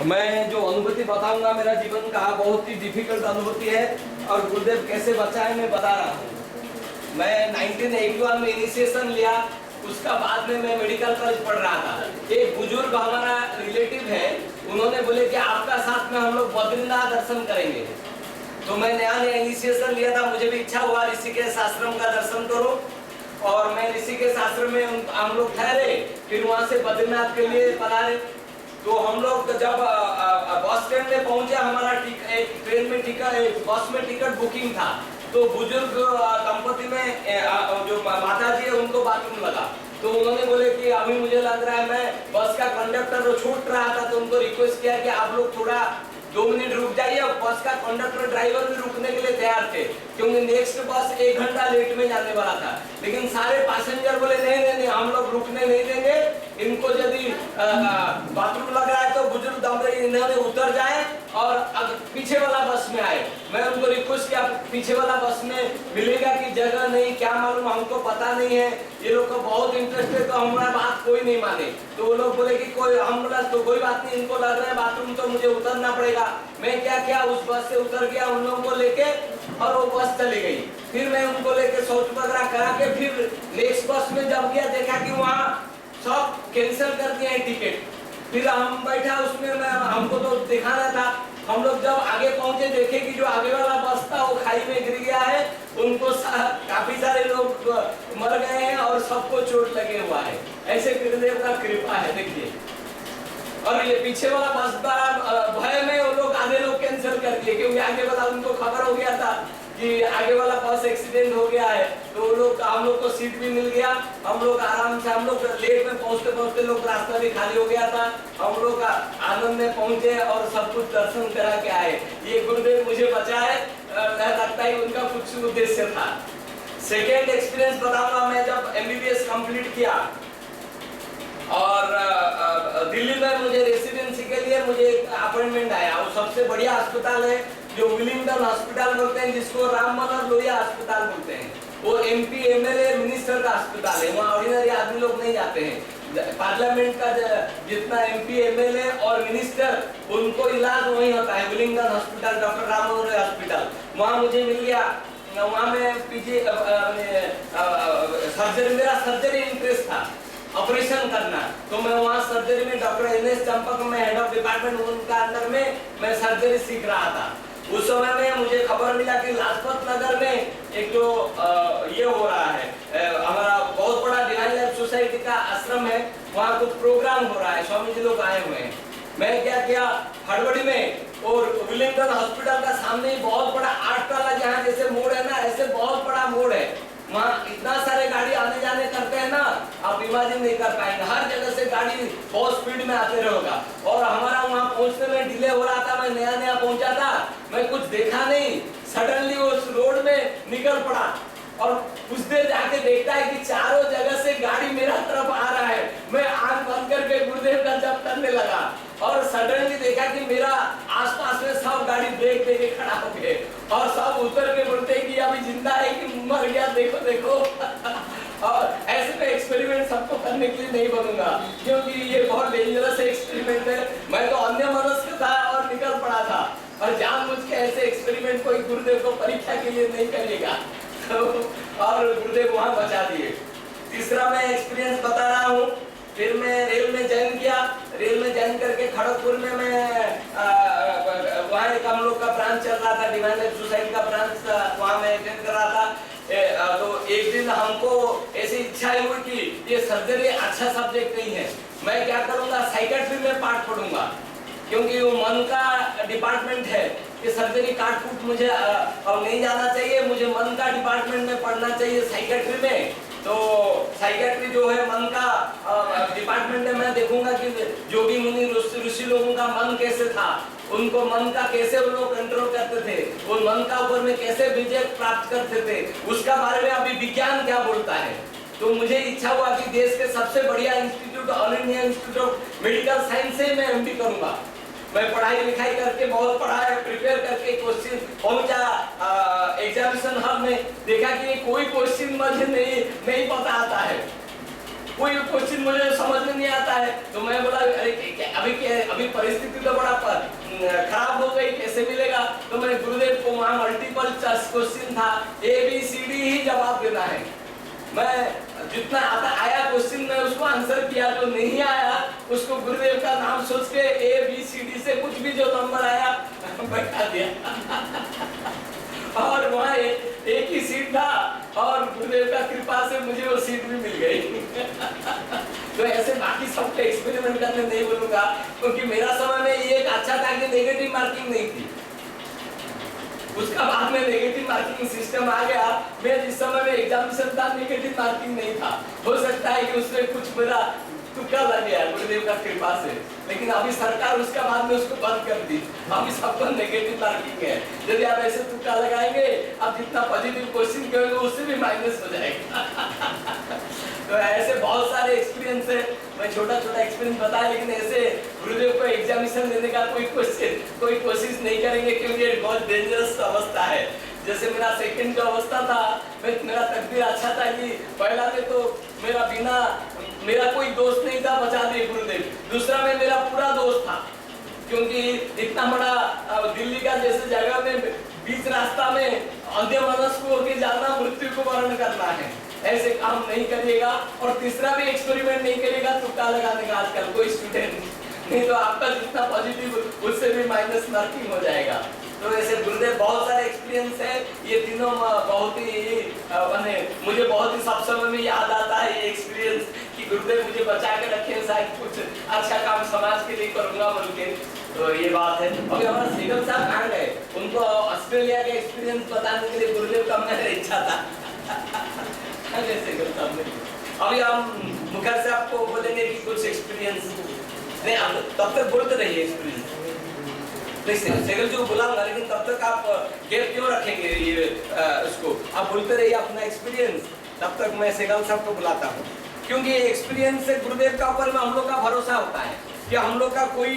मैं जो अनुभूति बताऊंगा मेरा जीवन का बहुत ही डिफिकल्ट अनुभूति है और गुरुदेव कैसे बचाए मैं बता रहा हूँ। मैं 1981 में इनिशिएशन लिया, उसका बाद में मैं मेडिकल कॉलेज पढ़ रहा था। एक बुजुर्ग हमारा रिलेटिव है, उन्होंने बोले कि आपका साथ में हम लोग बद्रीनाथ दर्शन करेंगे। तो मैं नया इनिशिएशन लिया था, मुझे भी इच्छा हुआ ऋषिकेश आश्रम का दर्शन करो और मैं ऋषिकेश आश्रम में हम लोग ठहरे, फिर वहां से बद्रीनाथ के लिए पधारे। तो हम लोग जब बस स्टैंड में पहुंचे, हमारा एक ट्रेन में टिकट, बस में टिकट बुकिंग था। तो बुजुर्ग दंपति में जो माता जी है उनको बाथरूम लगा, तो उन्होंने बोले कि अभी मुझे लग रहा है, मैं बस का कंडक्टर छूट रहा था तो उनको रिक्वेस्ट किया कि आप लोग थोड़ा 2 मिनट रुक जाइए। बस का कंडक्टर ड्राइवर भी रुकने के लिए तैयार थे क्योंकि नेक्स्ट बस 1 घंटा लेट में जाने वाला था। लेकिन सारे पैसेंजर बोले नहीं नहीं नहीं, हम लोग रुकने नहीं देंगे, इनको यदि बाथरूम लग रहा है तो बुजुर्ग दंपति इन्होंने उतर जाए और पीछे वाला बस में आए। मैं उनको रिक्वेस्ट किया पीछे वाला बस में मिलेगा कि जगह नहीं, क्या मालूम, हमको पता नहीं है। ये लोग को बहुत इंटरेस्ट है तो हमारा बात कोई नहीं माने। तो वो लोग बोले कि कोई, हम बोला तो कोई बात नहीं, इनको लग रहा है बाथरूम तो मुझे उतरना पड़ेगा। मैं क्या किया, उस बस से उतर गया उन लोगों को लेके और वो बस चली गई। फिर मैं उनको लेके शौच वगैरह करा के फिर नेक्स्ट बस में जब गया, देखा कि वहाँ सब कैंसिल कर दिया है टिकट। फिर हम बैठा उसमें, मैं हमको तो दिखाना था। हम लोग जब आगे पहुंचे देखे कि जो आगे वाला बस था वो खाई में गिर गया है, उनको काफी सारे लोग मर गए हैं और सबको चोट लगे हुआ है। ऐसे गुरुदेव का कृपा है। देखिए, और ये पीछे वाला बस भय में वो लोग आधे लोग कैंसिल कर दिए क्योंकि आगे वाला उनको खबर हो गया था कि आगे वाला बस एक्सीडेंट हो गया है। तो लोग, हम लोग को सीट भी मिल गया, हम लोग आराम से, हम लोग लेट में पहुंचते पहुंचते लोग रास्ता भी खाली हो गया था, हम लोग आनंद में पहुंचे और सब कुछ दर्शन करा के आए। ये गुरुदेव मुझे बचाए, लगता है उनका कुछ उद्देश्य था। सेकेंड एक्सपीरियंस बताऊंगा, मैं जब MBBS कंप्लीट किया और दिल्ली में मुझे रेसिडेंसी के लिए मुझे अपॉइंटमेंट आया। वो सबसे बढ़िया अस्पताल है जो विलिंगटन हॉस्पिटल बोलते हैं, जिसको राम मनोहर लोहिया अस्पताल बोलते हैं। वो MP MLA मिनिस्टर का अस्पताल है, वहाँ ऑर्डिनरी आदमी लोग नहीं जाते हैं। पार्लियामेंट का जितना MP MLA और मिनिस्टर, उनको इलाज वहीं होता है, Willingdon hospital, doctor Ram Manohar Lohia hospital. वहाँ मुझे मिल गया, वहाँ में PG सर्जरी, मेरा सर्जरी इंटरेस्ट था, ऑपरेशन करना। तो मैं वहाँ सर्जरी में डॉक्टर NS चंपक में हेड ऑफ डिपार्टमेंट, उनका अंडर में मैं सर्जरी सीख रहा था। उस समय में मुझे खबर मिला कि लाजपत नगर में एक जो ये हो रहा है, हमारा बहुत बड़ा डिवाइन लाइफ सोसाइटी का आश्रम है, वहाँ कुछ प्रोग्राम हो रहा है, स्वामी जी लोग आए हुए हैं। मैं क्या किया, हड़बड़ी में, और विलिंगटन हॉस्पिटल का सामने ही बहुत बड़ा 8 ताला, जहाँ जैसे मोड़ है ना, ऐसे बहुत बड़ा मोड़ है, वहाँ इतना सारे गाड़ी आने जाने करते हैं ना, आप इमेजिन नहीं कर पाएंगे। हर जगह से गाड़ी बहुत स्पीड में आते रहेगा। और हमारा वहाँ पहुँचने में डिले हो रहा था, मैं नया नया पहुँचा था, मैं कुछ देखा नहीं, सडनली उस रोड में निकल पड़ा और कुछ देर जाके देखता है कि चारों जगह से गाड़ी मेरा तरफ आ रहा है। मैं आंख बंद करके गुरुदेव का जप करने लगा और सडनली देखा कि मेरा आसपास में सब गाड़ी ब्रेक दे के खड़ा हो गए और सब उतर के बोलते कि अभी जिंदा है कि मर गया, देखो देखो। और ऐसे में एक्सपेरिमेंट सबको करने के लिए नहीं बनूंगा क्योंकि ये बहुत डेंजरस एक्सपेरिमेंट है। मैं तो अन्य मनस्क था और निकल पड़ा था, और जानबूझ के ऐसे एक्सपेरिमेंट कोई गुरुदेव को परीक्षा के लिए नहीं करेगा। और गुरुदेव वहां बचा दिए। तीसरा मैं एक्सपीरियंस बता रहा हूँ। फिर मैं रेल में ज्वाइन किया, रेल में ज्वाइन करके खड़गपुर में मैं वहाँ एक हम लोग का ब्रांच चल रहा था, डिवाइन लाइफ सोसाइटी का ब्रांच, वहाँ मैं अटेंड कर रहा था। तो एक दिन हमको ऐसी इच्छा हुई कि ये सर्जरी अच्छा सब्जेक्ट नहीं है, मैं क्या करूँगा, साइकेट्री में पार्ट पढ़ूंगा क्योंकि वो मन का डिपार्टमेंट है कि सर्जरी काट कूट मुझे और नहीं जाना चाहिए, मुझे मन का डिपार्टमेंट में पढ़ना चाहिए साइकेट्री में। तो साइकेट्री जो है मन का डिपार्टमेंट में मैं देखूंगा कि जोगी मुनि ऋषि लोगों का मन कैसे था, उनको मन का कैसे वो लोग कंट्रोल करते थे, वो मन का ऊपर में कैसे विजय प्राप्त करते थे, उसका बारे में अभी विज्ञान क्या बोलता है। तो मुझे इच्छा हुआ कि देश के सबसे बढ़िया institute, all India institute of medical science से मैं MD करूंगा। मैं पढ़ाई लिखाई करके बहुत पढ़ा है, प्रिपेयर करके क्वेश्चन पहुंचा एग्जामिनेशन हॉल में, देखा कि कोई क्वेश्चन मुझे नहीं पता आता है। कोई क्वेश्चन मुझे समझ में नहीं आता है, तो मैं बोला अभी परिस्थिति तो बड़ा खराब हो गई, कैसे मिलेगा? तो मैंने गुरुदेव को, वहां मल्टीपल चॉइस क्वेश्चन था, ABCD ही जवाब देना है। मैं जितना आया क्वेश्चन में उसको आंसर किया, जो नहीं आया उसको गुरुदेव का नाम सोच के ABCD से कुछ भी जो नंबर आया बैठा दिया और वहाँ एक ही सीट था और गुरुदेव का कृपा से मुझे वो सीट भी मिल गई तो ऐसे बाकी सबके एक्सपेरिमेंट करने नहीं बोलूंगा, क्योंकि मेरा समय में ये एक अच्छा था कि नेगेटिव मार्किंग नहीं थी। उसका बाद में नेगेटिव मार्किंग सिस्टम आ गया। मैं जिस समय में एग्जामिनेशन था नेगेटिव मार्किंग नहीं था, हो सकता है कि उसमें कुछ मेरा तुक्का लग गया गुरुदेव का कृपा से, लेकिन अभी सरकार उसका बाद में उसको बंद कर दी। अभी सबको नेगेटिव मार्किंग है। यदि आप ऐसे तुक्का लगाएंगे, आप जितना पॉजिटिव क्वेश्चन करेंगे उससे भी माइनस हो जाएगा तो ऐसे बहुत सारे एक्सपीरियंस है। मैं छोटा छोटा एक्सपीरियंस बताया, लेकिन ऐसे गुरुदेव को एग्जामिनेशन देने का कोई कोशिश नहीं करेंगे, क्योंकि ये बहुत डेंजरस अवस्था है। जैसे मेरा सेकंड जो अवस्था था, मेरा तकदीर अच्छा था कि पहला में तो मेरा कोई दोस्त नहीं था, बचा दिए गुरुदेव। दूसरा में मेरा पूरा दोस्त था, क्योंकि इतना बड़ा दिल्ली का जैसे जगह में बीच रास्ता में अंधे मनस्क होकर जाना, मृत्यु को वर्ण करना है, ऐसे काम नहीं करिएगा। और तीसरा भी एक्सपेरिमेंट नहीं करिएगा तुक्का लगाने का आजकल कोई स्टूडेंट, नहीं तो आपका जितना पॉजिटिव उससे भी माइनस मार्किंग हो जाएगा। तो ऐसे गुरुदेव बहुत सारे एक्सपीरियंस है, ये तीनों बहुत ही मुझे बहुत ही सब समय में याद आता है ये एक्सपीरियंस कि गुरुदेव मुझे बचा के रखे, शायद कुछ अच्छा काम समाज के लिए करूंगा बोल के। तो ये बात है। अभी हमारा सेगल साहब कहाँ गए? उनको ऑस्ट्रेलिया के एक्सपीरियंस बताने के लिए गुरुदेव का मेरा इच्छा था सेगल साहब ने। अभी हम मुखर से आपको बोलेंगे कि कुछ एक्सपीरियंस नहीं, तब तक बोलते रहिए एक्सपीरियंस सेगल जो बुलाऊंगा, लेकिन तब तक आप गैप क्यों रखेंगे ये उसको, आप बोलते रहिए अपना एक्सपीरियंस, तब तक मैं सेगल साहब को बुलाता हूँ। क्योंकि एक्सपीरियंस से गुरुदेव का ऊपर में हम लोग का भरोसा होता है कि हम लोग का कोई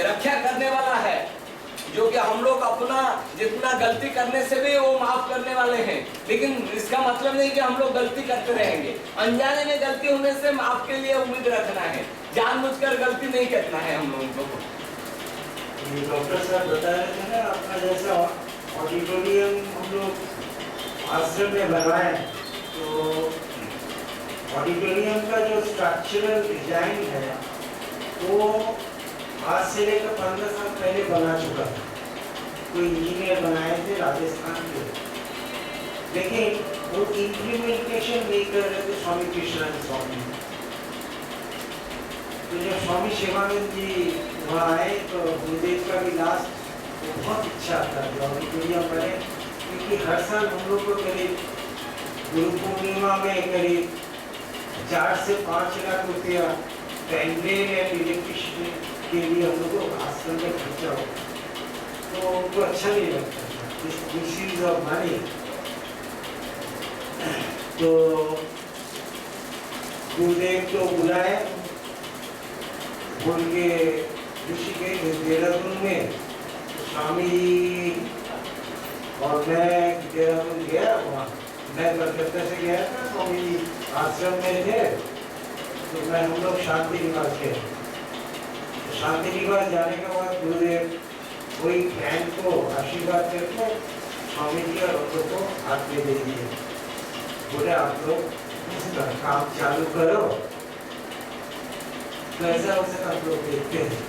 रक्षा करने वाला है, जो कि हम लोग अपना जितना गलती करने से भी वो माफ करने वाले हैं। लेकिन इसका मतलब नहीं कि हम लोग गलती करते रहेंगे। अनजाने में गलती होने से माफ के लिए उम्मीद रखना है, जानबूझकर गलती नहीं करना है हम लोगों को। डॉक्टर साहब बता रहे थे ना, अपना जैसा ऑडिटोरियम हम लोग आश्रम में बनवाए, तो ऑडिटोरियम का जो स्ट्रक्चरल डिजाइन है वो आज से लेकर 15 साल पहले बना चुका था। कोई इंजीनियर बनाए थे राजस्थान के, लेकिन वो इम्प्लीमेंटेशन नहीं कर रहे थे स्वामी कृष्णानंद स्वामी। तो जब स्वामी शिवानंद जी वहाँ आए तो गुरुदेव का भी लास्ट बहुत इच्छा था कि ऑडिटोरियम बने, क्योंकि हर साल हम लोग को करीब गुरु पूर्णिमा में करीब 4 से 5 लाख रुपया पेंडेल या इलेक्ट्रिसिटी के लिए हम लोग को आश्रम में खर्चा हो, तो उनको अच्छा नहीं लगता था इस मिसयूज ऑफ मनी। तो गुरुदेव को बुलाए, बोल के ऋषिकेश देहरादून में स्वामी और मैं देहरादून गया, वहाँ मैं कलकत्ता से गया था, स्वामी जी आश्रम में थे, तो मैं हम लोग शांति निवास गए। शांति निवास जाने के बाद गुरुदेव कोई फ्रेंड को आशीर्वाद करके स्वामी जी और हम लोग को हाथ में दे दिए, बोले आप लोग इसका काम चालू करो। कैसा उसे आप लोग देखते हैं।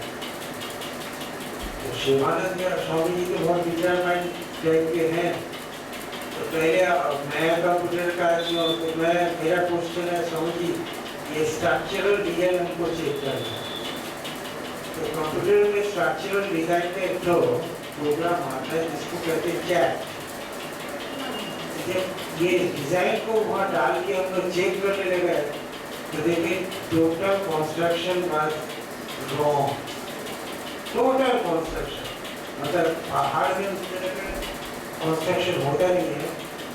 तो शिवानंद जी और स्वामी जी तो बहुत रिटायरमेंट टाइप के हैं, तो पहले मैं कंप्यूटर का आदमी हूँ, तो मेरा क्वेश्चन है स्वामी जी ये स्ट्रक्चरल डिजाइन हमको चेक करना है। तो कंप्यूटर में स्ट्रक्चरल डिजाइन का एक प्रोग्राम आता है जिसको कहते हैं चैट। जब ये डिजाइन को वहाँ डाल के हम लोग चेक करने लगे तो देखिए total construction was wrong. Total construction मतलब पहाड़ में उस तरह का कंस्ट्रक्शन होता नहीं है,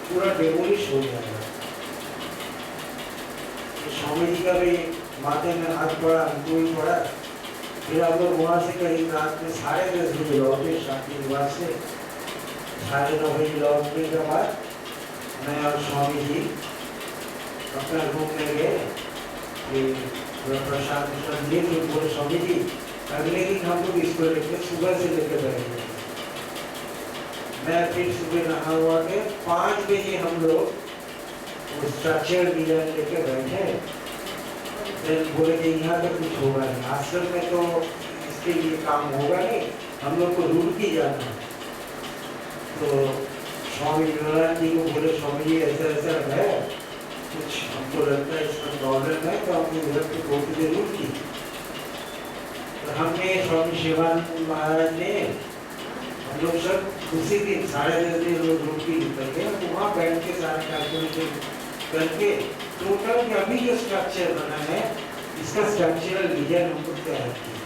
पूरा डेमोलिश हो जाएगा। स्वामी जी का भी माथे में हाथ पड़ा, हमको भी पड़ा। फिर हम लोग वहाँ से करीब रात में 10:30 बजे लौटे शांति निवास से। 9:30 बजे लौटने के बाद मैं और स्वामी जी अपना रूम में गए कि प्रसाद लिए तो बोले स्वामी जी अगले दिन हम लोग इसको लेके सुबह से लेके बैठे। मैं फिर सुबह नहा हुआ के 5 बजे हम लोग स्ट्रक्चर डिजाइन लेके बैठे। फिर बोले कि यहाँ पे कुछ होगा नहीं, आश्रम में तो इसके लिए काम होगा नहीं, हम लोग को रुड़की जाना। तो स्वामी विवेकानंद जी को बोले स्वामी जी ऐसा ऐसा है, कुछ हमको लगता है इसमें प्रॉब्लम है, तो हमने उधर के कोर्ट जरूर की। तो हमने स्वामी शिवानंद महाराज ने हम लोग सब उसी दिन 10:30 बजे लोग रुड़की निकल गए, तो वहाँ बैठ के सारे कैलकुलेशन करके टोटल अभी जो स्ट्रक्चर बना है इसका स्ट्रक्चरल डिजाइन हमको तैयार किया।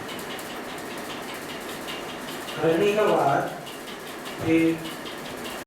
करने के बाद फिर